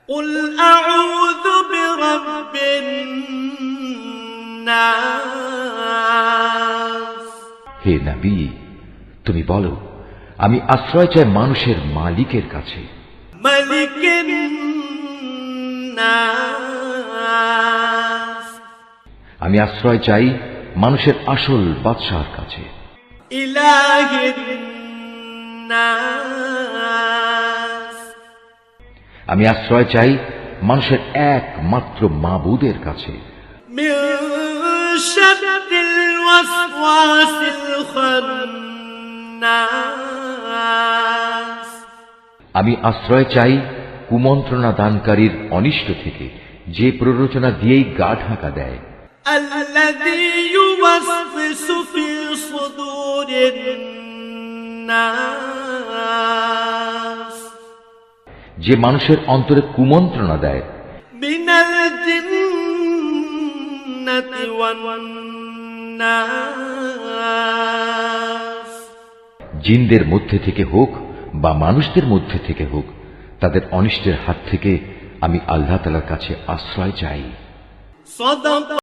قل أعوذ برب الناس হে নবী, তুমি বলো, আমি আশ্রয় চাই মানুষের মালিকের কাছে। ملك الناس আমি আশ্রয় চাই মানুষের আসল বাদশাহর কাছে। إله الناس আমি আশ্রয় চাই মানুষের একমাত্র মাবুদের কাছে। من شر الوسواس الخناس আমি আশ্রয় চাই কুমন্ত্রণা দানকারীর অনিষ্ট থেকে, যে প্ররোচনা দিয়েই গা ঢাকা দেয়। الذي يوسوس في صدور الناس যে মানুষের অন্তরে কুমন্ত্রণা দেয়। من الجنة والناس জিনদের মধ্যে থেকে হোক বা মানুষদের মধ্যে থেকে হোক, তাদের অনিষ্টের হাত থেকে আমি আল্লাহ তাআলার কাছে আশ্রয় চাই। صدق